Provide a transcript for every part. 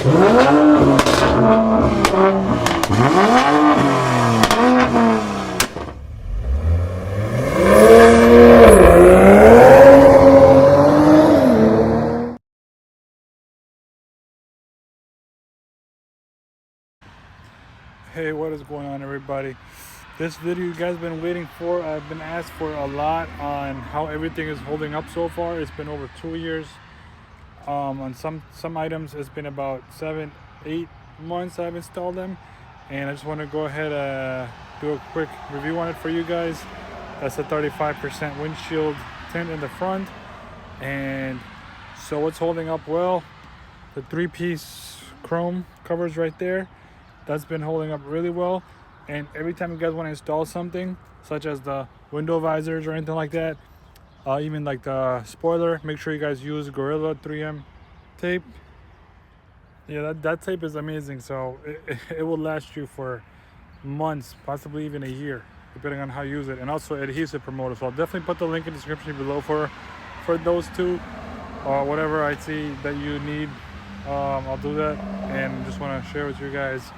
Hey, what is going on, everybody? This video you guys been waiting for. I've been asked for a lot on how everything is holding up so far. It's been over 2 years. On some items it's been about 7-8 months I've installed them, and I just want to go ahead do a quick review on it for you guys. That's a 35% windshield tint in the front, and so what's holding up well, the 3-piece chrome covers right there, that's been holding up really well. And every time you guys want to install something such as the window visors or anything like that, even like the spoiler, make sure you guys use Gorilla 3M tape. Yeah, that tape is amazing. So it will last you for months, possibly even a year, depending on how you use it. And also adhesive promoter. So I'll definitely put the link in the description below for those two, or whatever I see that you need. I'll do that, and just want to share with you guys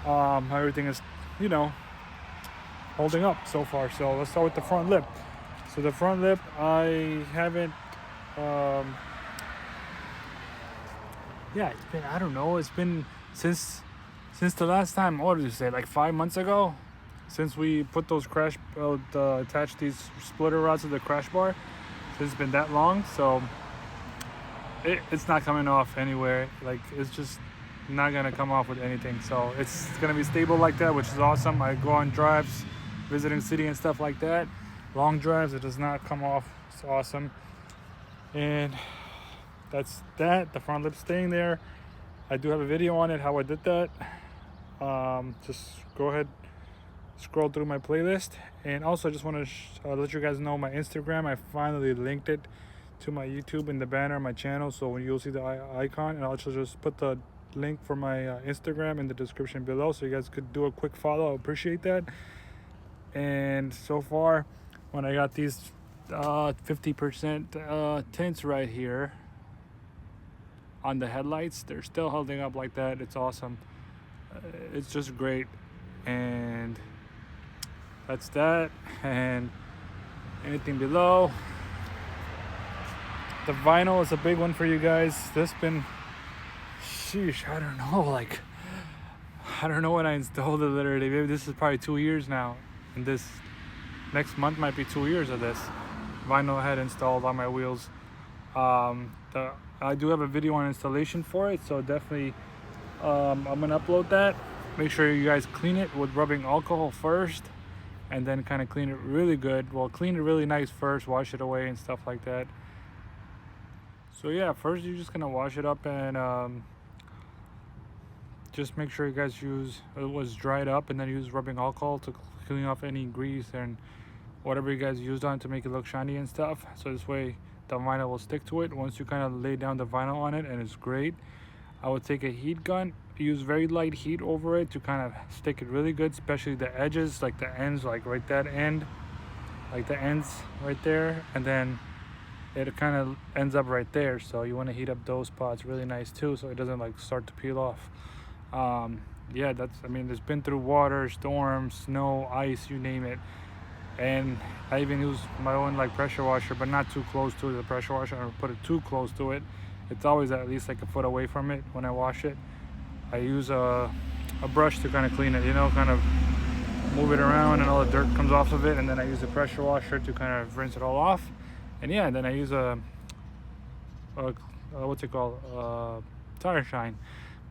how everything is, holding up so far. So let's start with the front lip. So the front lip, I haven't, it's been, I don't know, it's been since the last time, what did you say, like 5 months ago, since we put those attached these splitter rods to the crash bar. So it's been that long, so it's not coming off anywhere. Like, it's just not gonna come off with anything. So it's gonna be stable like that, which is awesome. I go on drives, visiting city and stuff like that, long drives, it does not come off. It's awesome. And that's that. The front lip staying there. I do have a video on it, how I did that. Just go ahead, scroll through my playlist. And also I just want to let you guys know my Instagram, I finally linked it to my YouTube in the banner of my channel, so when you'll see the icon, and I'll also just put the link for my Instagram in the description below, so you guys could do a quick follow. I appreciate that. And so far, when I got these 50% tints right here on the headlights, they're still holding up like that. It's awesome. It's just great. And that's that. And anything below, the vinyl is a big one for you guys. This been, sheesh, I don't know when I installed it, literally. Maybe this is probably 2 years now, and this next month might be 2 years of this vinyl I had installed on my wheels. I do have a video on installation for it, so definitely I'm gonna upload that. Make sure you guys clean it with rubbing alcohol first, and then kind of clean it really good. Well, clean it really nice first, wash it away and stuff like that. So yeah, first you're just gonna wash it up, and just make sure you guys use it was dried up, and then use rubbing alcohol to clean off any grease and whatever you guys used on to make it look shiny and stuff. So this way the vinyl will stick to it once you kind of lay down the vinyl on it, and it's great. I would take a heat gun, use very light heat over it to kind of stick it really good, especially the edges, like the ends, like right that end, like the ends right there, and then it kind of ends up right there. So you want to heat up those spots really nice too, so it doesn't like start to peel off. Yeah, it's been through water, storms, snow, ice, you name it. And I even use my own like pressure washer, but not too close to the pressure washer. I don't put it too close to it. It's always at least like a foot away from it when I wash it. I use a brush to kind of clean it, kind of move it around and all the dirt comes off of it, and then I use a pressure washer to kind of rinse it all off. And yeah, then I use what's it called, tire shine,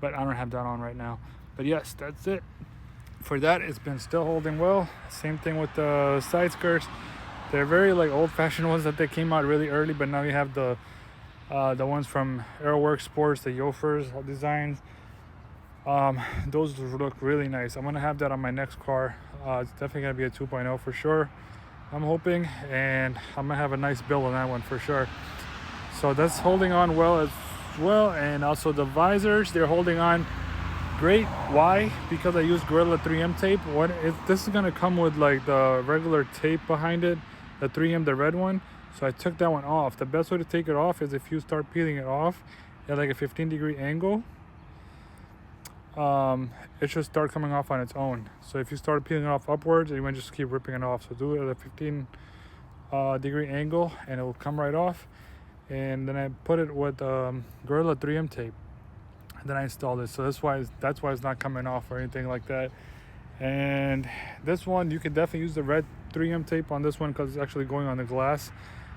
but I don't have that on right now. But yes, that's it for that. It's been still holding well. Same thing with the side skirts. They're very like old-fashioned ones that they came out really early, but now you have the ones from Aeroworks Sports, the Yofers designs. Those look really nice. I'm gonna have that on my next car. It's definitely gonna be a 2.0 for sure, I'm hoping, and I'm gonna have a nice build on that one for sure. So that's holding on well as well. And also the visors, they're holding on great. Why? Because I use Gorilla 3M tape. This is gonna come with like the regular tape behind it, the 3M, the red one. So I took that one off. The best way to take it off is if you start peeling it off at like a 15-degree angle, it should start coming off on its own. So if you start peeling it off upwards, you might just keep ripping it off. So do it at a 15 degree angle and it will come right off. And then I put it with Gorilla 3M tape. And then I installed it. So that's why it's not coming off or anything like that. And this one, you can definitely use the red 3M tape on this one because it's actually going on the glass.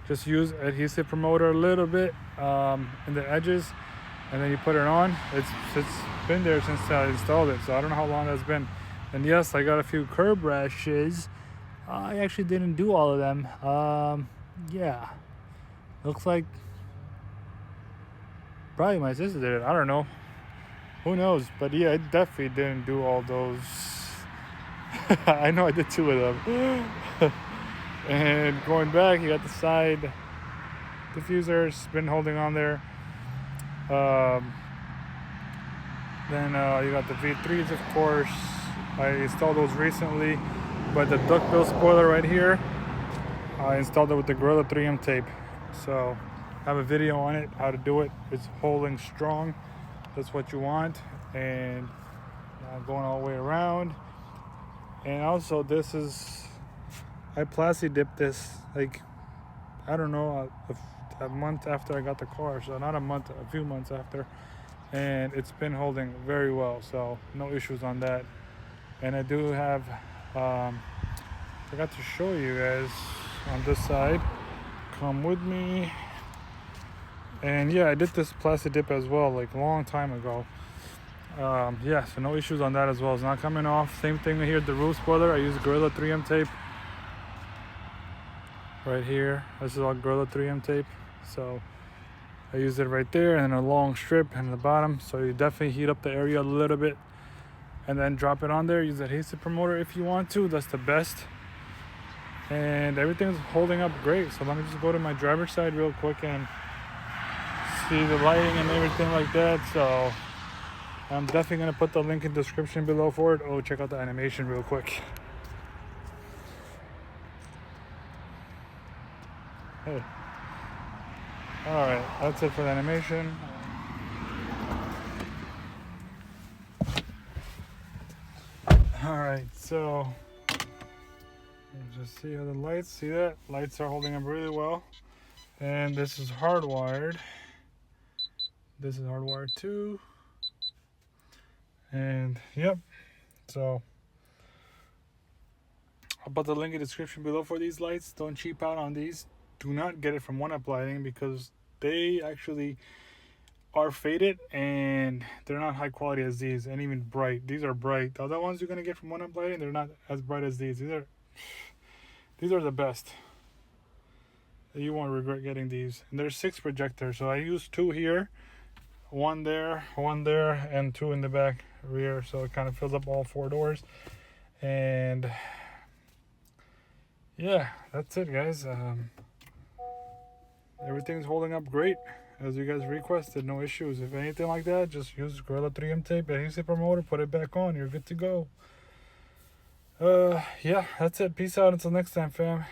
Just use adhesive promoter a little bit in the edges, and then you put it on. It's been there since I installed it, so I don't know how long that's been. And yes, I got a few curb rashes. I actually didn't do all of them. Yeah, looks like probably my sister did it. I don't know. Who knows? But yeah, I definitely didn't do all those. I know I did 2 of them. And going back, you got the side diffusers, been holding on there. Then you got the V3s, of course. I installed those recently. But the duckbill spoiler right here, I installed it with the Gorilla 3M tape. So I have a video on it, how to do it. It's holding strong. That's what you want. And going all the way around. And also this is, I plasti dipped this like, I don't know, a month after I got the car. So not a month, a few months after. And it's been holding very well. So no issues on that. And I do have, forgot to show you guys on this side. Come with me. And yeah, I did this plasti dip as well, like a long time ago. Yeah, so no issues on that as well. It's not coming off. Same thing here, the roof spoiler. I use Gorilla 3M tape right here. This is all Gorilla 3M tape. So I use it right there, and a long strip in the bottom. So you definitely heat up the area a little bit and then drop it on there. Use the adhesive promoter if you want to. That's the best. And everything's holding up great. So let me just go to my driver's side real quick and see the lighting and everything like that. So I'm definitely going to put the link in the description below for it. Oh, check out the animation real quick. Hey. Alright, that's it for the animation. Alright, so just see how the lights, see that? Lights are holding up really well. And this is hardwired. This is hardwired too. And yep, so I'll put the link in the description below for these lights. Don't cheap out on these. Do not get it from One Up Lighting because they actually are faded and they're not high quality as these, and even bright. These are bright. The other ones you're gonna get from One Up Lighting, they're not as bright as these. These are the best. You won't regret getting these. And there's 6 projectors, so I use 2 here, 1 there, and 2 in the back rear, so it kind of fills up all 4 doors. And yeah, that's it, guys. Everything's holding up great as you guys requested. No issues. If anything like that, just use Gorilla 3M tape, adhesive promoter, put it back on, you're good to go. Yeah, that's it. Peace out until next time, fam.